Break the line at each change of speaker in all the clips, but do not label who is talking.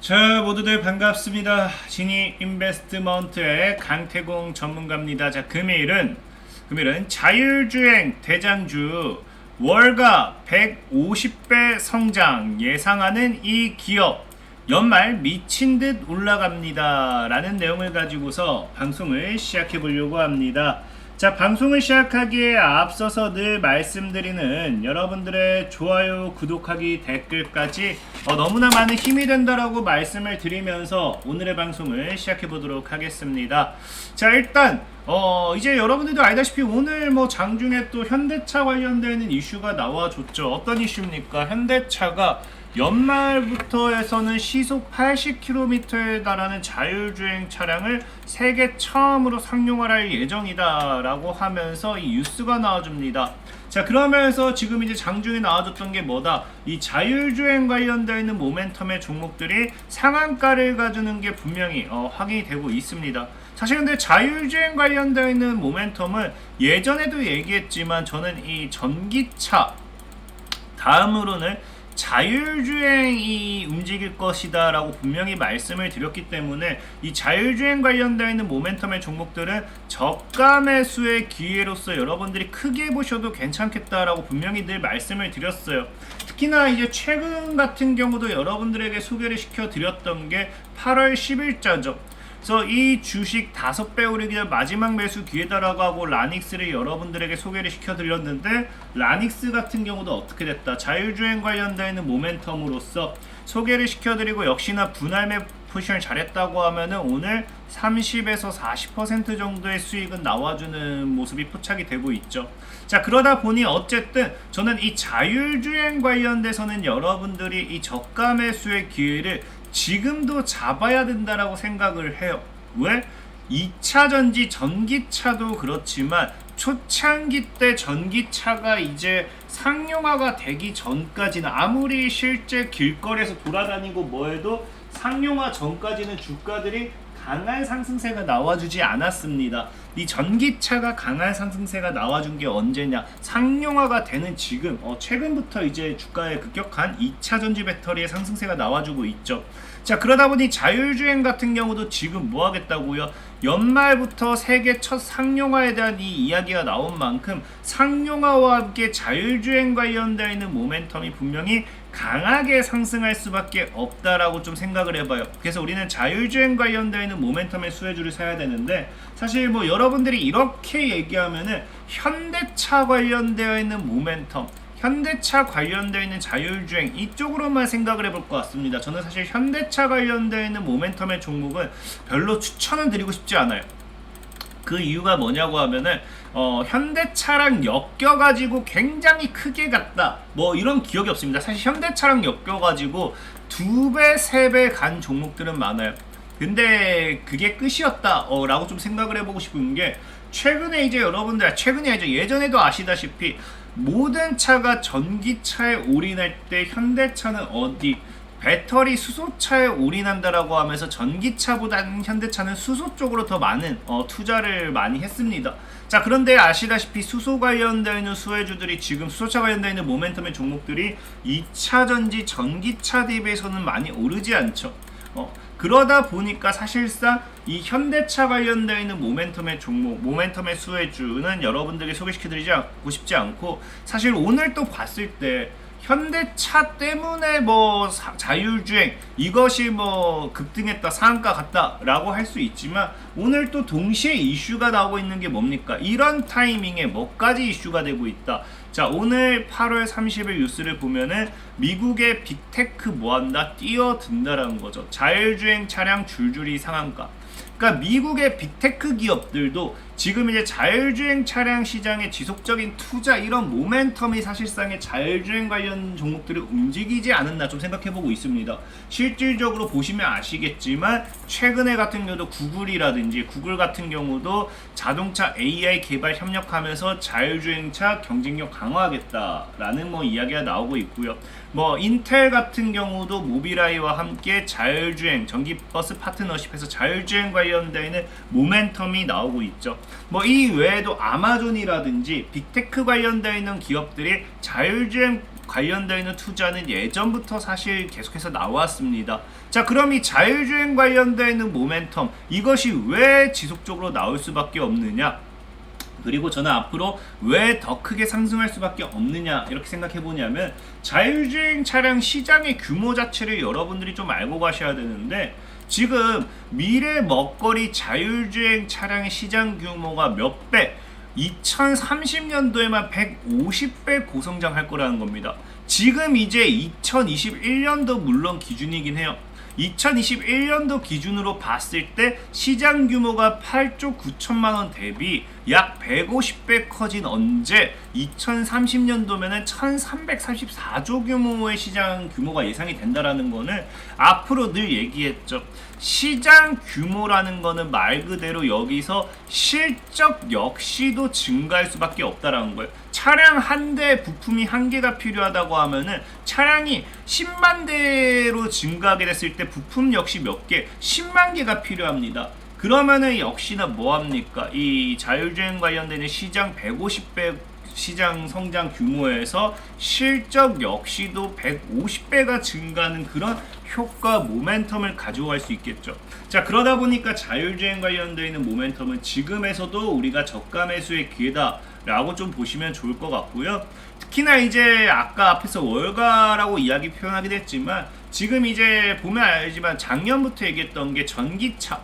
자, 모두들 반갑습니다. 지니 인베스트먼트의 강태공 전문가입니다. 자, 금일은 자율주행 대장주 월가 150배 성장 예상하는 이 기업 연말 미친 듯 올라갑니다 라는 내용을 가지고서 방송을 시작해 보려고 합니다. 자, 방송을 시작하기에 앞서서 늘 말씀드리는 여러분들의 좋아요, 구독하기, 댓글까지 너무나 많은 힘이 된다라고 말씀을 드리면서 오늘의 방송을 시작해 보도록 하겠습니다. 자, 일단 이제 여러분들도 알다시피 오늘 장중에 또 현대차 관련되는 이슈가 나와줬죠. 어떤 이슈입니까? 현대차가 연말부터 해서는 시속 80km에 달하는 자율주행 차량을 세계 처음으로 상용화할 예정이다 라고 하면서 이 뉴스가 나와줍니다. 자, 그러면서 지금 이제 장중에 나와줬던 게 뭐다? 이 자율주행 관련되어 있는 모멘텀의 종목들이 상한가를 가주는 게 분명히 확인이 되고 있습니다. 사실 근데 자율주행 관련되어 있는 모멘텀은 예전에도 얘기했지만 저는 이 전기차 다음으로는 자율주행이 움직일 것이다 라고 분명히 말씀을 드렸기 때문에 이 자율주행 관련되어 있는 모멘텀의 종목들은 저가 매수의 기회로서 여러분들이 크게 보셔도 괜찮겠다라고 분명히 늘 말씀을 드렸어요. 특히나 이제 최근 같은 경우도 여러분들에게 소개를 시켜드렸던 게 8월 10일자죠. 그래서 이 주식 5배 오르기 전 마지막 매수 기회다라고 하고 라닉스를 여러분들에게 소개를 시켜드렸는데, 라닉스 같은 경우도 어떻게 됐다? 자율주행 관련되어 있는 모멘텀으로서 소개를 시켜드리고 역시나 분할매 포지션을 잘했다고 하면은 오늘 30에서 40% 정도의 수익은 나와주는 모습이 포착이 되고 있죠. 자, 그러다 보니 어쨌든 저는 이 자율주행 관련돼서는 여러분들이 이 저가 매수의 기회를 지금도 잡아야 된다라고 생각을 해요. 왜? 2차 전지 전기차도 그렇지만 초창기 때 전기차가 이제 상용화가 되기 전까지는 아무리 실제 길거리에서 돌아다니고 뭐해도 상용화 전까지는 주가들이 강한 상승세가 나와주지 않았습니다. 이 전기차가 강한 상승세가 나와준 게 언제냐? 상용화가 되는 지금 최근부터 이제 주가의 급격한 2차 전지 배터리의 상승세가 나와주고 있죠. 자, 그러다 보니 자율주행 같은 경우도 지금 뭐 하겠다고요? 연말부터 세계 첫 상용화에 대한 이 이야기가 나온 만큼 상용화와 함께 자율주행 관련되어 있는 모멘텀이 분명히 강하게 상승할 수밖에 없다라고 좀 생각을 해봐요. 그래서 우리는 자율주행 관련되어 있는 모멘텀의 수혜주를 사야 되는데, 사실 여러분들이 이렇게 얘기하면은 현대차 관련되어 있는 모멘텀, 현대차 관련되어 있는 자율주행 이쪽으로만 생각을 해볼 것 같습니다. 저는 사실 현대차 관련되어 있는 모멘텀의 종목은 별로 추천은 드리고 싶지 않아요. 그 이유가 뭐냐고 하면은 현대차랑 엮여가지고 굉장히 크게 갔다 이런 기억이 없습니다. 사실 현대차랑 엮여가지고 2배, 3배 간 종목들은 많아요. 근데 그게 끝이었다 라고 좀 생각을 해보고 싶은 게, 최근에 이제 여러분들 최근이 아니죠, 예전에도 아시다시피 모든 차가 전기차에 올인할 때 현대차는 어디 배터리 수소차에 올인한다라고 하면서 전기차보다는 현대차는 수소 쪽으로 더 많은 투자를 많이 했습니다. 자, 그런데 아시다시피 수소 관련되어 있는 수혜주들이 지금 수소차 관련되어 있는 모멘텀의 종목들이 2차 전지 전기차 대비해서는 많이 오르지 않죠. 그러다 보니까 사실상 이 현대차 관련되어 있는 모멘텀의 종목, 모멘텀의 수혜주는 여러분들에게 소개시켜드리지 싶지 않고, 사실 오늘 또 봤을 때 현대차 때문에 자율주행 이것이 급등했다, 상한가 갔다 라고 할 수 있지만, 오늘 또 동시에 이슈가 나오고 있는 게 뭡니까? 이런 타이밍에 뭐까지 이슈가 되고 있다. 자, 오늘 8월 30일 뉴스를 보면은 미국의 빅테크 뭐한다? 뛰어든다라는 거죠. 자율주행 차량 줄줄이 상한가. 그러니까 미국의 빅테크 기업들도 지금 이제 자율주행 차량 시장의 지속적인 투자, 이런 모멘텀이 사실상의 자율주행 관련 종목들을 움직이지 않았나 좀 생각해보고 있습니다. 실질적으로 보시면 아시겠지만 최근에 같은 경우도 구글 같은 경우도 자동차 AI 개발 협력하면서 자율주행차 경쟁력 강화하겠다라는 이야기가 나오고 있고요. 인텔 같은 경우도 모빌아이와 함께 자율주행 전기버스 파트너십에서 자율주행 관련되는 모멘텀이 나오고 있죠. 이 외에도 아마존이라든지 빅테크 관련되어 있는 기업들이 자율주행 관련되어 있는 투자는 예전부터 사실 계속해서 나왔습니다. 자, 그럼 이 자율주행 관련되어 있는 모멘텀, 이것이 왜 지속적으로 나올 수밖에 없느냐, 그리고 저는 앞으로 왜 더 크게 상승할 수밖에 없느냐 이렇게 생각해 보냐면, 자율주행 차량 시장의 규모 자체를 여러분들이 좀 알고 가셔야 되는데, 지금 미래 먹거리 자율주행 차량의 시장 규모가 몇 배, 2030년도에만 150배 고성장할 거라는 겁니다. 지금 이제 2021년도 물론 기준이긴 해요. 2021년도 기준으로 봤을 때 시장 규모가 8조 9천만 원 대비 약 150배 커진 언제 2030년도면은 1334조 규모의 시장 규모가 예상이 된다라는 거는, 앞으로 늘 얘기했죠. 시장 규모라는 거는 말 그대로 여기서 실적 역시도 증가할 수밖에 없다라는 거예요. 차량 한 대 부품이 한 개가 필요하다고 하면은 차량이 10만 대로 증가하게 됐을 때 부품 역시 몇 개, 10만 개가 필요합니다. 그러면은 역시나 뭐합니까? 이 자율주행 관련된 시장 150배 시장 성장 규모에서 실적 역시도 150배가 증가하는 그런 효과, 모멘텀을 가져갈 수 있겠죠. 자, 그러다 보니까 자율주행 관련되어 있는 모멘텀은 지금에서도 우리가 저가 매수의 기회다 라고 좀 보시면 좋을 것 같고요. 특히나 이제 아까 앞에서 월가라고 이야기 표현하기도 했지만, 지금 이제 보면 알지만 작년부터 얘기했던 게 전기차,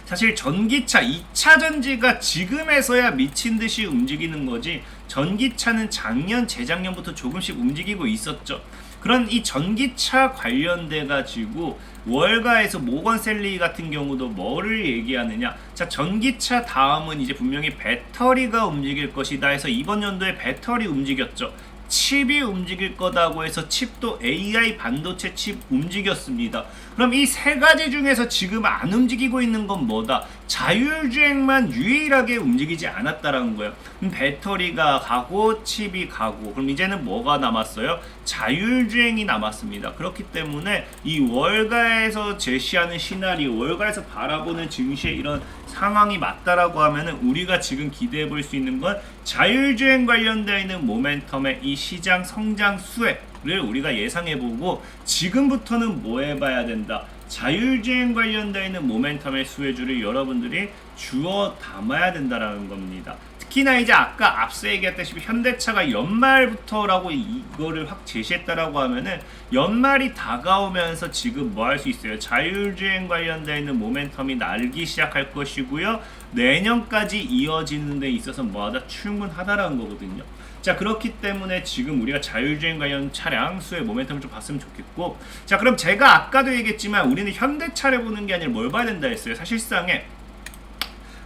사실 전기차 2차 전지가 지금에서야 미친 듯이 움직이는 거지, 전기차는 작년, 재작년부터 조금씩 움직이고 있었죠. 그런 이 전기차 관련돼 가지고 월가에서 모건셀리 같은 경우도 뭐를 얘기하느냐, 자, 전기차 다음은 이제 분명히 배터리가 움직일 것이다 해서 이번 연도에 배터리 움직였죠. 칩이 움직일 거다고 해서 칩도 AI 반도체 칩 움직였습니다. 그럼 이 세 가지 중에서 지금 안 움직이고 있는 건 뭐다? 자율주행만 유일하게 움직이지 않았다라는 거예요. 배터리가 가고 칩이 가고, 그럼 이제는 뭐가 남았어요? 자율주행이 남았습니다. 그렇기 때문에 이 월가에서 제시하는 시나리오, 월가에서 바라보는 증시의 이런 상황이 맞다라고 하면은, 우리가 지금 기대해 볼 수 있는 건 자율주행 관련되어 있는 모멘텀의 이 시장 성장 수혜를 우리가 예상해 보고, 지금부터는 뭐 해봐야 된다? 자율주행 관련되어 있는 모멘텀의 수혜주를 여러분들이 주워 담아야 된다라는 겁니다. 특히나 이제 아까 앞서 얘기했다시피 현대차가 연말부터라고 이거를 확 제시했다라고 하면은, 연말이 다가오면서 지금 뭐 할 수 있어요? 자율주행 관련되어 있는 모멘텀이 날기 시작할 것이고요. 내년까지 이어지는 데 있어서 뭐하다? 충분하다라는 거거든요. 자, 그렇기 때문에 지금 우리가 자율주행 관련 차량 수의 모멘텀을 좀 봤으면 좋겠고, 자, 그럼 제가 아까도 얘기했지만 우리는 현대차를 보는 게 아니라 뭘 봐야 된다 했어요. 사실상에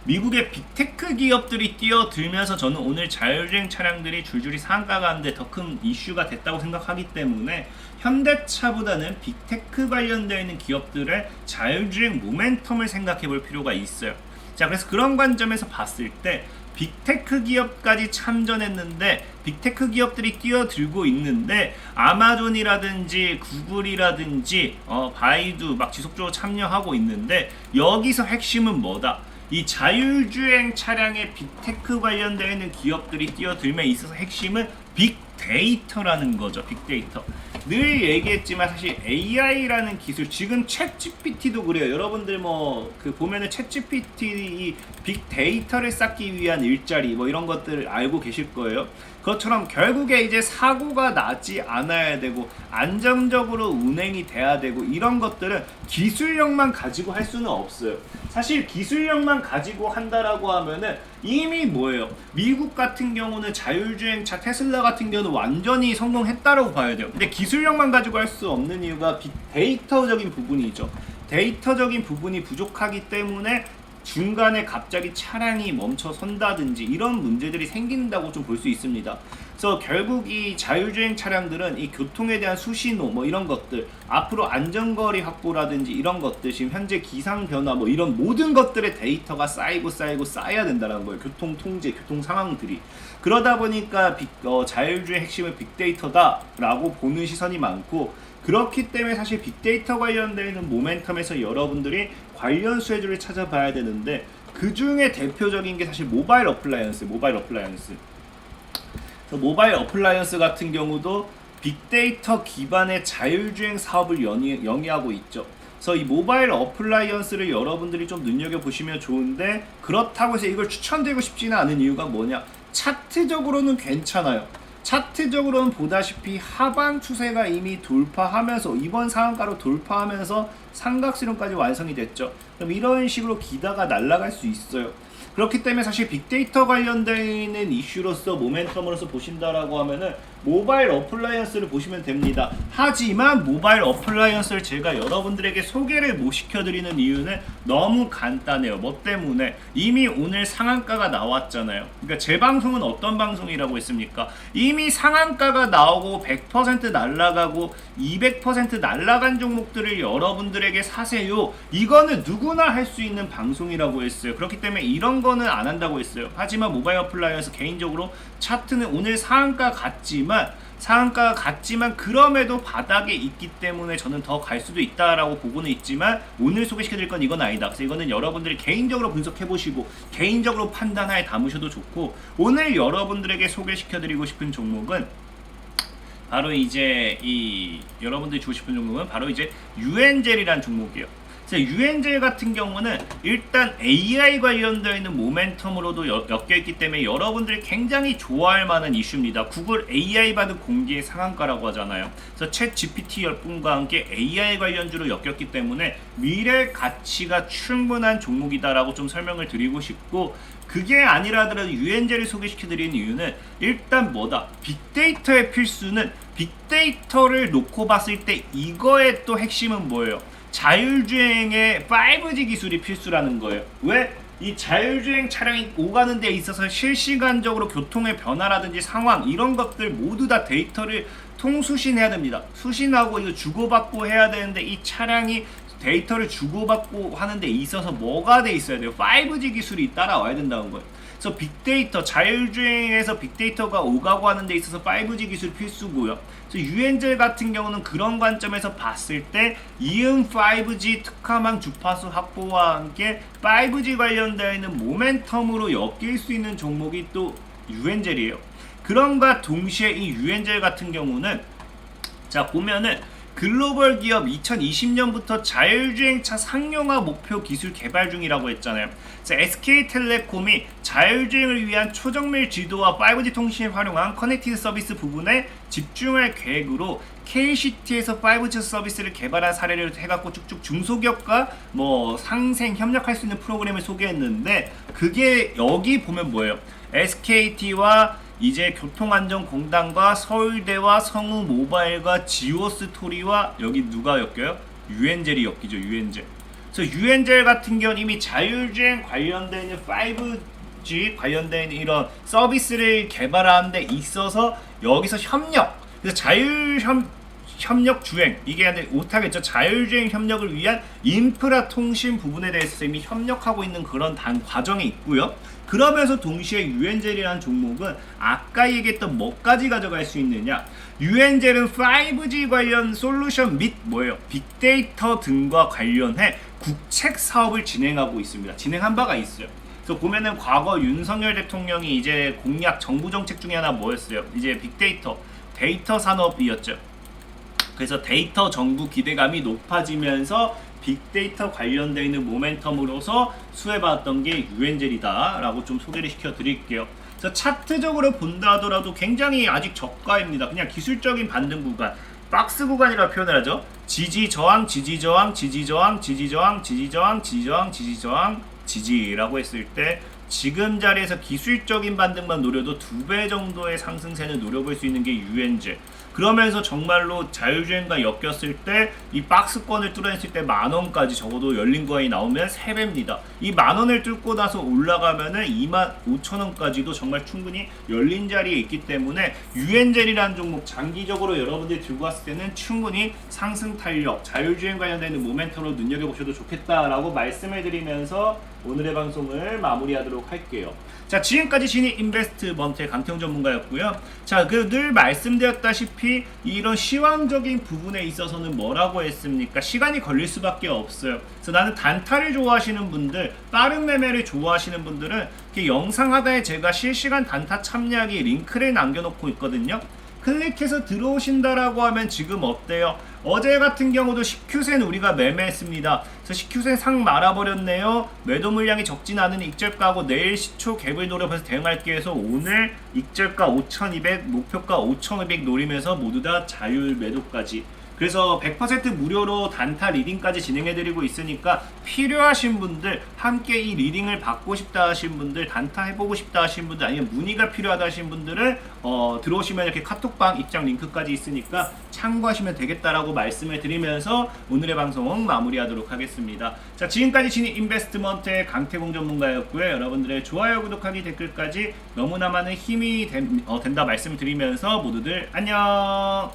미국의 빅테크 기업들이 뛰어들면서 저는 오늘 자율주행 차량들이 줄줄이 상가 가는데 더 큰 이슈가 됐다고 생각하기 때문에, 현대차보다는 빅테크 관련되어 있는 기업들의 자율주행 모멘텀을 생각해 볼 필요가 있어요. 자, 그래서 그런 관점에서 봤을 때 빅테크 기업까지 참전했는데, 빅테크 기업들이 뛰어들고 있는데, 아마존이라든지 구글이라든지 바이두 막 지속적으로 참여하고 있는데, 여기서 핵심은 뭐다? 이 자율주행 차량의 빅테크 관련되어 있는 기업들이 뛰어들면 있어서 핵심은 빅데이터라는 거죠. 빅데이터. 늘 얘기했지만 사실 AI라는 기술, 지금 챗GPT도 그래요. 여러분들 뭐 그 보면은 챗GPT 빅데이터를 쌓기 위한 일자리 뭐 이런 것들 알고 계실 거예요. 그것처럼 결국에 이제 사고가 나지 않아야 되고 안정적으로 운행이 돼야 되고, 이런 것들은 기술력만 가지고 할 수는 없어요. 사실 기술력만 가지고 한다라고 하면은 이미 뭐예요? 미국 같은 경우는 자율주행차 테슬라 같은 경우는 완전히 성공했다라고 봐야 돼요. 근데 기술력만 가지고 할 수 없는 이유가 빅데이터적인 부분이죠. 데이터적인 부분이 부족하기 때문에 중간에 갑자기 차량이 멈춰 선다든지 이런 문제들이 생긴다고 좀 볼 수 있습니다. 그래서 결국 이 자율주행 차량들은 이 교통에 대한 수신호 뭐 이런 것들, 앞으로 안전거리 확보라든지 이런 것들, 지금 현재 기상 변화 뭐 이런 모든 것들의 데이터가 쌓이고 쌓여야 된다는 거예요. 교통 통제, 교통 상황들이. 그러다 보니까 자율주행 핵심은 빅데이터다라고 보는 시선이 많고, 그렇기 때문에 사실 빅데이터 관련되는 모멘텀에서 여러분들이 관련 수혜주를 찾아봐야 되는데, 그 중에 대표적인 게 사실 모바일 어플라이언스. 모바일 어플라이언스 같은 경우도 빅데이터 기반의 자율주행 사업을 영위하고 있죠. 그래서 이 모바일 어플라이언스를 여러분들이 좀 눈여겨보시면 좋은데, 그렇다고 해서 이걸 추천드리고 싶지는 않은 이유가 뭐냐, 차트적으로는 괜찮아요. 차트적으로는 보다시피 하방 추세가 이미 돌파하면서 이번 상한가로 돌파하면서 삼각수렴까지 완성이 됐죠. 그럼 이런 식으로 기다가 날아갈 수 있어요. 그렇기 때문에 사실 빅데이터 관련되는 이슈로서 모멘텀으로서 보신다라고 하면은 모바일 어플라이언스를 보시면 됩니다. 하지만 모바일 어플라이언스를 제가 여러분들에게 소개를 못 시켜드리는 이유는 너무 간단해요. 뭐 때문에? 이미 오늘 상한가가 나왔잖아요. 그러니까 제 방송은 어떤 방송이라고 했습니까? 이미 상한가가 나오고 100% 날라가고 200% 날라간 종목들을 여러분들에게 사세요. 이거는 누구나 할 수 있는 방송이라고 했어요. 그렇기 때문에 이런 거는 안 한다고 했어요. 하지만 모바일 어플라이언스 개인적으로 차트는 오늘 상한가 같지만 그럼에도 바닥에 있기 때문에 저는 더 갈 수도 있다라고 보고는 있지만, 오늘 소개시켜드릴 건 이건 아니다. 그래서 이거는 여러분들이 개인적으로 분석해보시고 개인적으로 판단하에 담으셔도 좋고, 오늘 여러분들에게 소개시켜드리고 싶은 종목은 바로 이제 여러분들이 주고 싶은 종목은 바로 이제 유엔젤이라는 종목이에요. 유엔젤 같은 경우는 일단 AI 관련되어 있는 모멘텀으로도 엮여있기 때문에 여러분들이 굉장히 좋아할 만한 이슈입니다. 구글 AI 바드 공개의 상한가라고 하잖아요. 그래서 챗 GPT 열풍과 함께 AI 관련주로 엮였기 때문에 미래 가치가 충분한 종목이다라고 좀 설명을 드리고 싶고, 그게 아니라더라도 유엔젤을 소개시켜드리는 이유는 일단 뭐다? 빅데이터의 필수는, 빅데이터를 놓고 봤을 때 이거의 또 핵심은 뭐예요? 자율주행의 5G 기술이 필수라는 거예요. 왜? 이 자율주행 차량이 오가는 데 있어서 실시간적으로 교통의 변화라든지 상황, 이런 것들 모두 다 데이터를 통수신해야 됩니다. 수신하고 이거 주고받고 해야 되는데, 이 차량이 데이터를 주고받고 하는 데 있어서 뭐가 돼 있어야 돼요? 5G 기술이 따라와야 된다는 거예요. 그래서 빅데이터, 자율주행에서 빅데이터가 오가고 하는 데 있어서 5G 기술 필수고요. 그래서 유엔젤 같은 경우는 그런 관점에서 봤을 때 이은 5G 특화망 주파수 확보와 함께 5G 관련되어 있는 모멘텀으로 엮일 수 있는 종목이 또 유엔젤이에요. 그런가 동시에 이 유엔젤 같은 경우는, 자 보면은 글로벌 기업 2020년부터 자율주행차 상용화 목표 기술 개발 중이라고 했잖아요. SK텔레콤이 자율주행을 위한 초정밀 지도와 5G 통신을 활용한 커넥티드 서비스 부분에 집중할 계획으로 KCT에서 5G 서비스를 개발한 사례를 해갖고 쭉쭉 중소기업과 뭐 상생 협력할 수 있는 프로그램을 소개했는데, 그게 여기 보면 뭐예요? SKT와 이제 교통안전공단과 서울대와 성우모바일과 지오스토리와 여기 누가 엮여요? 유엔젤이 엮이죠. 유엔젤. 그래서 유엔젤 같은 경우는 이미 자율주행 관련된 5G 관련된 이런 서비스를 개발하는 데 있어서 여기서 협력, 그래서 협력 주행, 이게 못하겠죠. 자율주행 협력을 위한 인프라 통신 부분에 대해서 이미 협력하고 있는 그런 과정에 있고요. 그러면서 동시에 유엔젤이라는 종목은 아까 얘기했던 뭐까지 가져갈 수 있느냐, 유엔젤은 5G 관련 솔루션 및 뭐예요? 빅데이터 등과 관련해 국책 사업을 진행하고 있습니다. 진행한 바가 있어요. 그래서 보면은 과거 윤석열 대통령이 이제 공약 정부 정책 중에 하나 뭐였어요? 이제 빅데이터, 데이터 산업이었죠. 그래서 데이터 정부 기대감이 높아지면서 빅데이터 관련되어 있는 모멘텀으로서 수혜받았던 게 유엔젤이다 라고 좀 소개를 시켜드릴게요. 그래서 차트적으로 본다 하더라도 굉장히 아직 저가입니다. 그냥 기술적인 반등 구간, 박스 구간이라고 표현을 하죠. 지지저항, 지지저항, 지지저항, 지지저항, 지지저항, 지지저항, 지지저항, 지지라고 했을 때 지금 자리에서 기술적인 반등만 노려도 2배 정도의 상승세는 노려볼 수 있는 게 유엔젤. 그러면서 정말로 자율주행과 엮였을 때 이 박스권을 뚫어냈을 때 만원까지 적어도 열린 거인이 나오면 3배입니다. 이 만원을 뚫고 나서 올라가면은 25,000원까지도 정말 충분히 열린 자리에 있기 때문에 유엔젤이라는 종목 장기적으로 여러분들이 들고 왔을 때는 충분히 상승 탄력, 자율주행 관련된 모멘텀으로 눈여겨보셔도 좋겠다라고 말씀을 드리면서 오늘의 방송을 마무리하도록 할게요. 자, 지금까지 신입 인베스트먼트의 강태용 전문가였고요. 자, 늘 말씀드렸다시피 이런 시황적인 부분에 있어서는 뭐라고 했습니까? 시간이 걸릴 수밖에 없어요. 그래서 나는 단타를 좋아하시는 분들, 빠른 매매를 좋아하시는 분들은 이렇게 영상 하단에 제가 실시간 단타 참여하기 링크를 남겨놓고 있거든요. 클릭해서 들어오신다라고 하면 지금 어때요? 어제 같은 경우도 10큐센 우리가 매매했습니다. 그래서 10큐센 상 말아버렸네요. 매도 물량이 적진 않은 익절가하고 내일 시초 갭을 노려서 대응할게 해서 오늘 익절가 5200, 목표가 5500 노리면서 모두 다 자율 매도까지. 그래서 100% 무료로 단타 리딩까지 진행해드리고 있으니까 필요하신 분들, 함께 이 리딩을 받고 싶다 하신 분들, 단타 해보고 싶다 하신 분들, 아니면 문의가 필요하다 하신 분들은 들어오시면 이렇게 카톡방 입장 링크까지 있으니까 참고하시면 되겠다라고 말씀을 드리면서 오늘의 방송 마무리하도록 하겠습니다. 자, 지금까지 신입 인베스트먼트의 강태공 전문가였고요. 여러분들의 좋아요, 구독하기, 댓글까지 너무나 많은 힘이 된다 말씀을 드리면서 모두들 안녕.